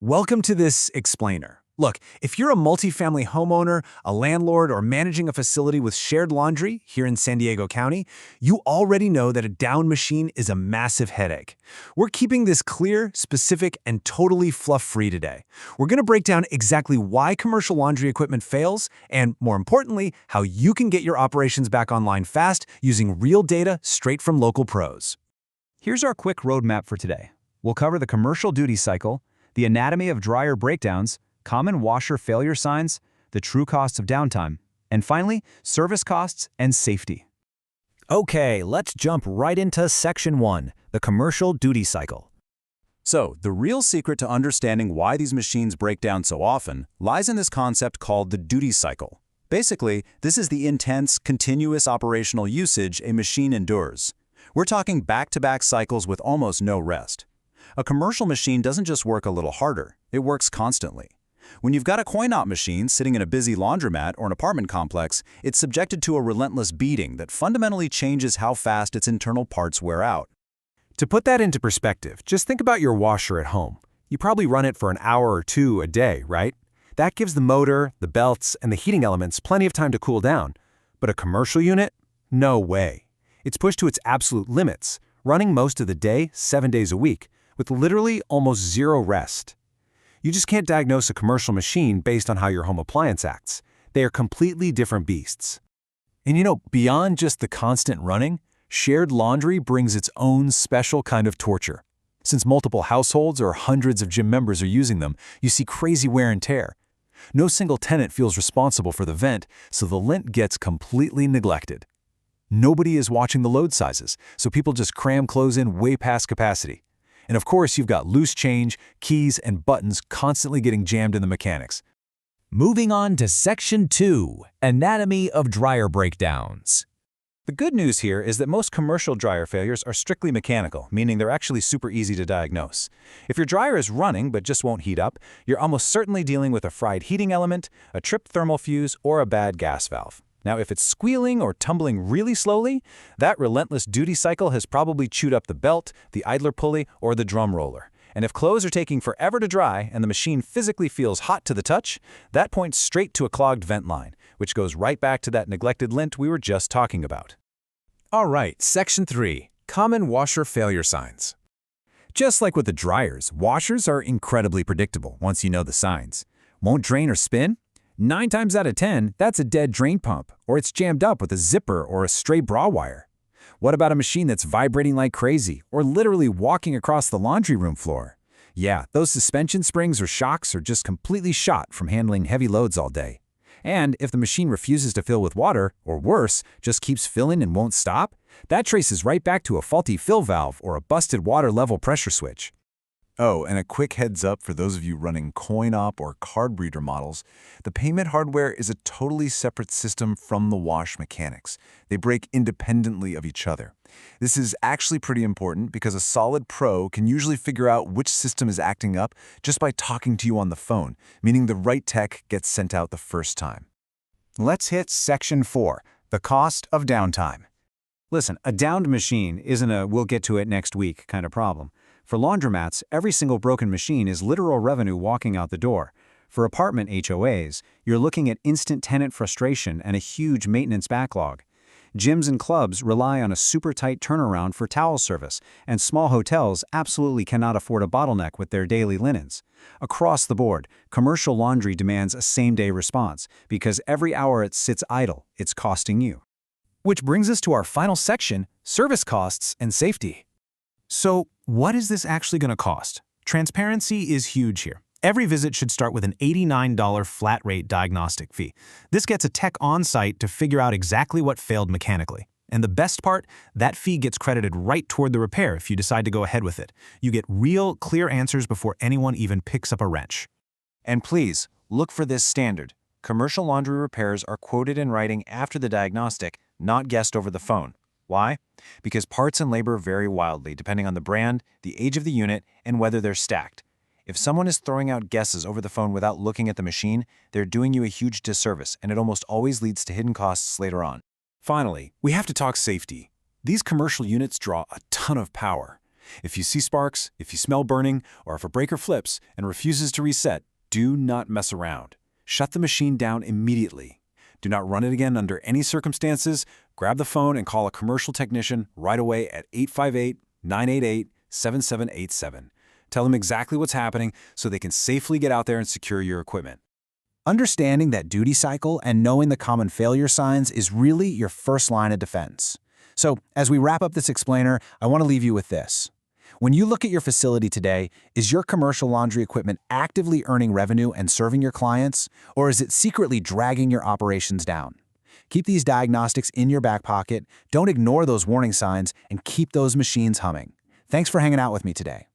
Welcome to this explainer. Look, if you're a multifamily homeowner, a landlord, or managing a facility with shared laundry here in San Diego County, you already know that a down machine is a massive headache. We're keeping this clear, specific, and totally fluff-free today. We're going to break down exactly why commercial laundry equipment fails, and more importantly, how you can get your operations back online fast using real data straight from local pros. Here's our quick roadmap for today. We'll cover the commercial duty cycle, the anatomy of dryer breakdowns, common washer failure signs, the true costs of downtime, and finally, service costs and safety. Okay, let's jump right into Section 1, the commercial duty cycle. So, the real secret to understanding why these machines break down so often lies in this concept called the duty cycle. Basically, this is the intense, continuous operational usage a machine endures. We're talking back-to-back cycles with almost no rest. A commercial machine doesn't just work a little harder, it works constantly. When you've got a coin-op machine sitting in a busy laundromat or an apartment complex, it's subjected to a relentless beating that fundamentally changes how fast its internal parts wear out. To put that into perspective, just think about your washer at home. You probably run it for an hour or two a day, right? That gives the motor, the belts, and the heating elements plenty of time to cool down. But a commercial unit? No way. It's pushed to its absolute limits, running most of the day, 7 days a week, with literally almost zero rest. You just can't diagnose a commercial machine based on how your home appliance acts. They are completely different beasts. And beyond just the constant running, shared laundry brings its own special kind of torture. Since multiple households or hundreds of gym members are using them, you see crazy wear and tear. No single tenant feels responsible for the vent, so the lint gets completely neglected. Nobody is watching the load sizes, so people just cram clothes in way past capacity. And of course, you've got loose change, keys, and buttons constantly getting jammed in the mechanics. Moving on to Section 2, anatomy of dryer breakdowns. The good news here is that most commercial dryer failures are strictly mechanical, meaning they're actually super easy to diagnose. If your dryer is running but just won't heat up, you're almost certainly dealing with a fried heating element, a tripped thermal fuse, or a bad gas valve. Now, if it's squealing or tumbling really slowly, that relentless duty cycle has probably chewed up the belt, the idler pulley, or the drum roller. And if clothes are taking forever to dry and the machine physically feels hot to the touch, that points straight to a clogged vent line, which goes right back to that neglected lint we were just talking about. All right, Section 3, common washer failure signs. Just like with the dryers, washers are incredibly predictable once you know the signs. Won't drain or spin? 9 times out of 10, that's a dead drain pump, or it's jammed up with a zipper or a stray bra wire. What about a machine that's vibrating like crazy, or literally walking across the laundry room floor? Yeah, those suspension springs or shocks are just completely shot from handling heavy loads all day. And if the machine refuses to fill with water, or worse, just keeps filling and won't stop, that traces right back to a faulty fill valve or a busted water level pressure switch. Oh, and a quick heads up for those of you running coin-op or card reader models, the payment hardware is a totally separate system from the wash mechanics. They break independently of each other. This is actually pretty important because a solid pro can usually figure out which system is acting up just by talking to you on the phone, meaning the right tech gets sent out the first time. Let's hit Section 4, the cost of downtime. Listen, a downed machine isn't a we'll get to it next week kind of problem. For laundromats, every single broken machine is literal revenue walking out the door. For apartment HOAs, you're looking at instant tenant frustration and a huge maintenance backlog. Gyms and clubs rely on a super tight turnaround for towel service, and small hotels absolutely cannot afford a bottleneck with their daily linens. Across the board, commercial laundry demands a same-day response because every hour it sits idle, it's costing you. Which brings us to our final section, service costs and safety. So, what is this actually going to cost? Transparency is huge here. Every visit should start with an $89 flat rate diagnostic fee. This gets a tech on site to figure out exactly what failed mechanically. And the best part, that fee gets credited right toward the repair if you decide to go ahead with it. You get real, clear answers before anyone even picks up a wrench. And please, look for this standard. Commercial laundry repairs are quoted in writing after the diagnostic, not guessed over the phone. Why? Because parts and labor vary wildly depending on the brand, the age of the unit, and whether they're stacked. If someone is throwing out guesses over the phone without looking at the machine, they're doing you a huge disservice, and it almost always leads to hidden costs later on. Finally, we have to talk safety. These commercial units draw a ton of power. If you see sparks, if you smell burning, or if a breaker flips and refuses to reset, do not mess around. Shut the machine down immediately. Do not run it again under any circumstances. Grab the phone and call a commercial technician right away at 858-988-7787. Tell them exactly what's happening so they can safely get out there and secure your equipment. Understanding that duty cycle and knowing the common failure signs is really your first line of defense. So, as we wrap up this explainer, I want to leave you with this. When you look at your facility today, is your commercial laundry equipment actively earning revenue and serving your clients, or is it secretly dragging your operations down? Keep these diagnostics in your back pocket, don't ignore those warning signs, and keep those machines humming. Thanks for hanging out with me today.